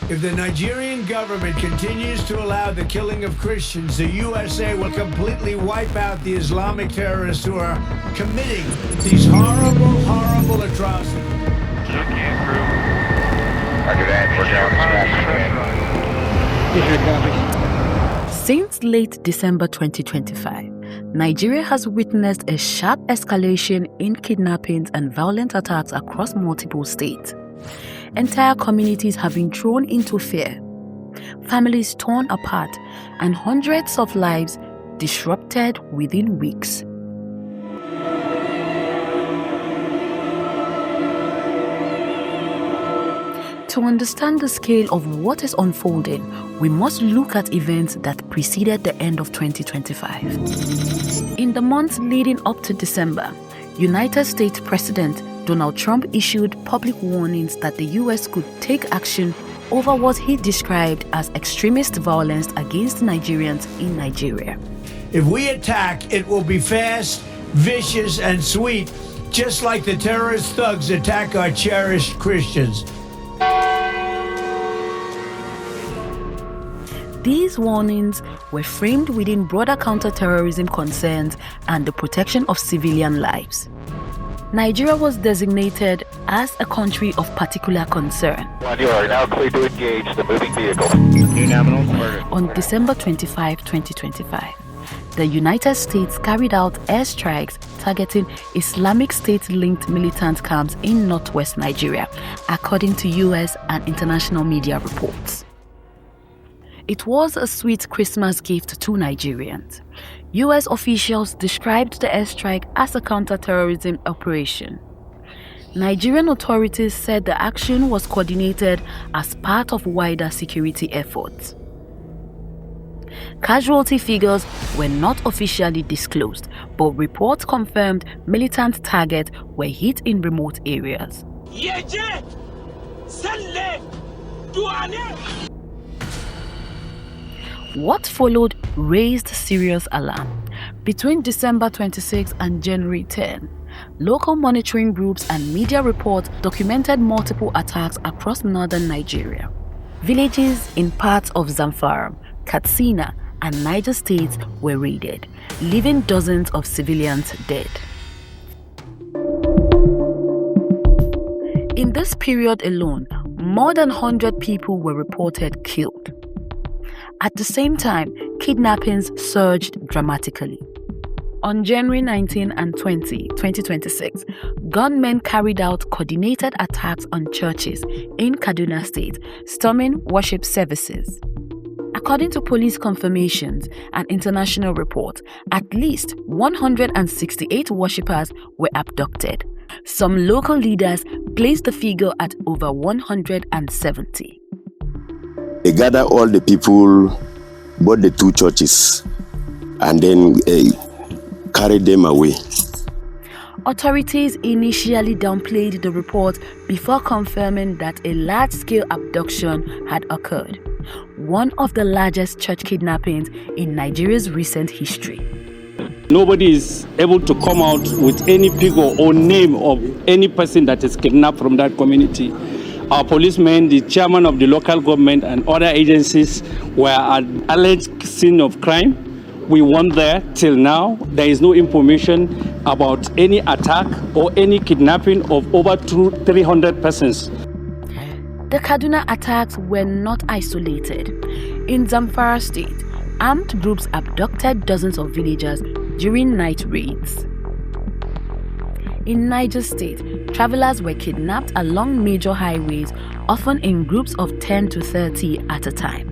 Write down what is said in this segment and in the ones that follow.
If the Nigerian government continues to allow the killing of Christians, the USA will completely wipe out the Islamic terrorists who are committing these horrible, horrible atrocities. Since late December 2025, Nigeria has witnessed a sharp escalation in kidnappings and violent attacks across multiple states. Entire communities have been thrown into fear, families torn apart, and hundreds of lives disrupted within weeks. To understand the scale of what is unfolding, we must look at events that preceded the end of 2025. In the months leading up to December, United States President Donald Trump issued public warnings that the US could take action over what he described as extremist violence against Nigerians in Nigeria. If we attack, it will be fast, vicious, and sweet, just like the terrorist thugs attack our cherished Christians. These warnings were framed within broader counter-terrorism concerns and the protection of civilian lives. Nigeria was designated as a country of particular concern. You are now clear to engage the moving vehicle. On December 25, 2025, the United States carried out airstrikes targeting Islamic State-linked militant camps in northwest Nigeria, according to US and international media reports. It was a sweet Christmas gift to Nigerians. US officials described the airstrike as a counter-terrorism operation. Nigerian authorities said the action was coordinated as part of wider security efforts. Casualty figures were not officially disclosed, but reports confirmed militant targets were hit in remote areas. What followed raised serious alarm. Between December 26 and January 10, local monitoring groups and media reports documented multiple attacks across northern Nigeria. Villages in parts of Zamfara, Katsina, and Niger states were raided, leaving dozens of civilians dead. In this period alone, more than 100 people were reported killed. At the same time, kidnappings surged dramatically. On January 19 and 20, 2026, gunmen carried out coordinated attacks on churches in Kaduna State, storming worship services. According to police confirmations and international reports, at least 168 worshippers were abducted. Some local leaders placed the figure at over 170. They gather all the people, both the two churches, and then carry them away. Authorities initially downplayed the report before confirming that a large-scale abduction had occurred, one of the largest church kidnappings in Nigeria's recent history. Nobody is able to come out with any figure or name of any person that is kidnapped from that community. Our policemen, the chairman of the local government, and other agencies were at alleged scene of crime. We went there. Till now, there is no information about any attack or any kidnapping of over 300 persons. The Kaduna attacks were not isolated. In Zamfara State, armed groups abducted dozens of villagers during night raids. In Niger State, travelers were kidnapped along major highways, often in groups of 10 to 30 at a time.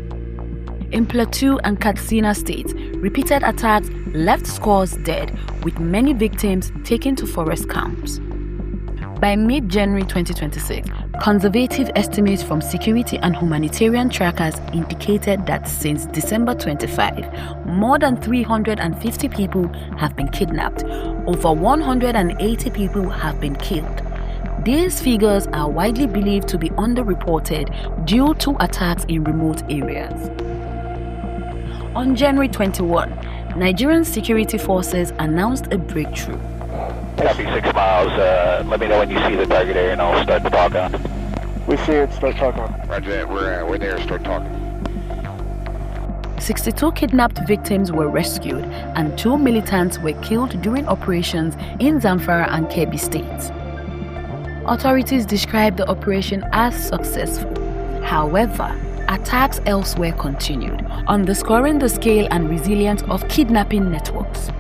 In Plateau and Katsina states, repeated attacks left scores dead, with many victims taken to forest camps. By mid-January 2026, conservative estimates from security and humanitarian trackers indicated that since December 25, more than 350 people have been kidnapped. Over 180 people have been killed. These figures are widely believed to be underreported due to attacks in remote areas. On January 21, Nigerian security forces announced a breakthrough. Copy 6 miles. Let me know when you see the target area and I'll start the talk on. We see it, start talking. Roger that, we're there, start talking. 62 kidnapped victims were rescued and 2 militants were killed during operations in Zamfara and Kebbi states. Authorities described the operation as successful. However, attacks elsewhere continued, underscoring the scale and resilience of kidnapping networks.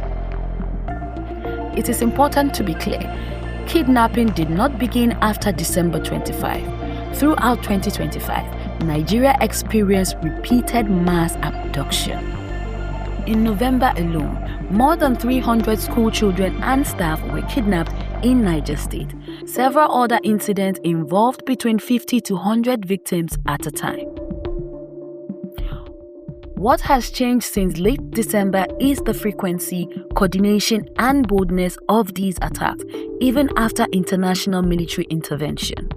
It is important to be clear, kidnapping did not begin after December 25. Throughout 2025, Nigeria experienced repeated mass abduction. In November alone, more than 300 school children and staff were kidnapped in Niger State. Several other incidents involved between 50 to 100 victims at a time. What has changed since late December is the frequency, coordination, and boldness of these attacks, even after international military intervention.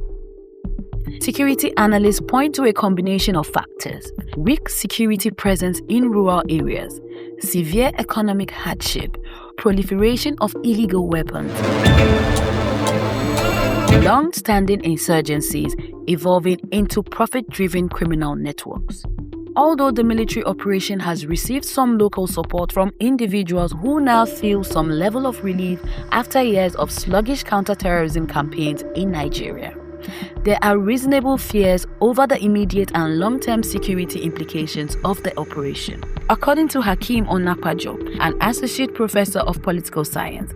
Security analysts point to a combination of factors: weak security presence in rural areas, severe economic hardship, proliferation of illegal weapons, long-standing insurgencies evolving into profit-driven criminal networks. Although the military operation has received some local support from individuals who now feel some level of relief after years of sluggish counter-terrorism campaigns in Nigeria, there are reasonable fears over the immediate and long-term security implications of the operation. According to Hakeem Onakwajo, an associate professor of political science,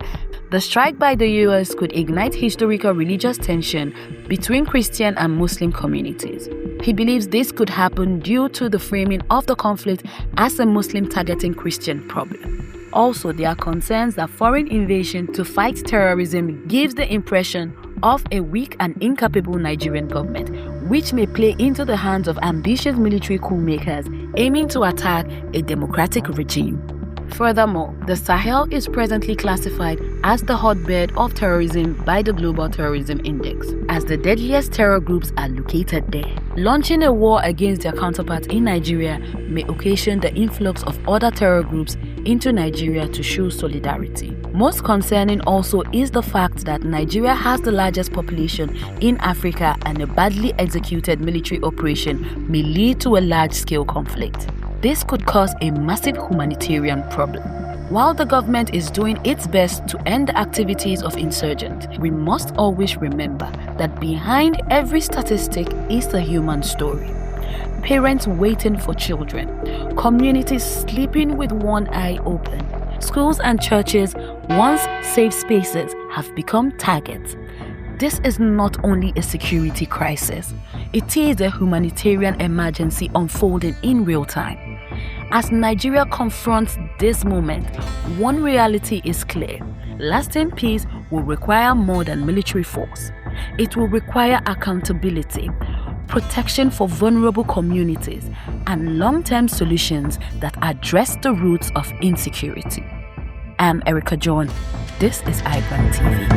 the strike by the US could ignite historical religious tension between Christian and Muslim communities. He believes this could happen due to the framing of the conflict as a Muslim targeting Christian problem. Also, there are concerns that foreign invasion to fight terrorism gives the impression of a weak and incapable Nigerian government, which may play into the hands of ambitious military coup makers aiming to attack a democratic regime. Furthermore, the Sahel is presently classified as the hotbed of terrorism by the Global Terrorism Index, as the deadliest terror groups are located there. Launching a war against their counterparts in Nigeria may occasion the influx of other terror groups into Nigeria to show solidarity. Most concerning also is the fact that Nigeria has the largest population in Africa, and a badly executed military operation may lead to a large-scale conflict. This could cause a massive humanitarian problem. While the government is doing its best to end the activities of insurgents, we must always remember that behind every statistic is a human story. Parents waiting for children, communities sleeping with one eye open, schools and churches, once safe spaces, have become targets. This is not only a security crisis, it is a humanitarian emergency unfolding in real time. As Nigeria confronts this moment, one reality is clear: lasting peace will require more than military force. It will require accountability, protection for vulnerable communities, and long-term solutions that address the roots of insecurity. I'm Erica John. This is iBrandTV.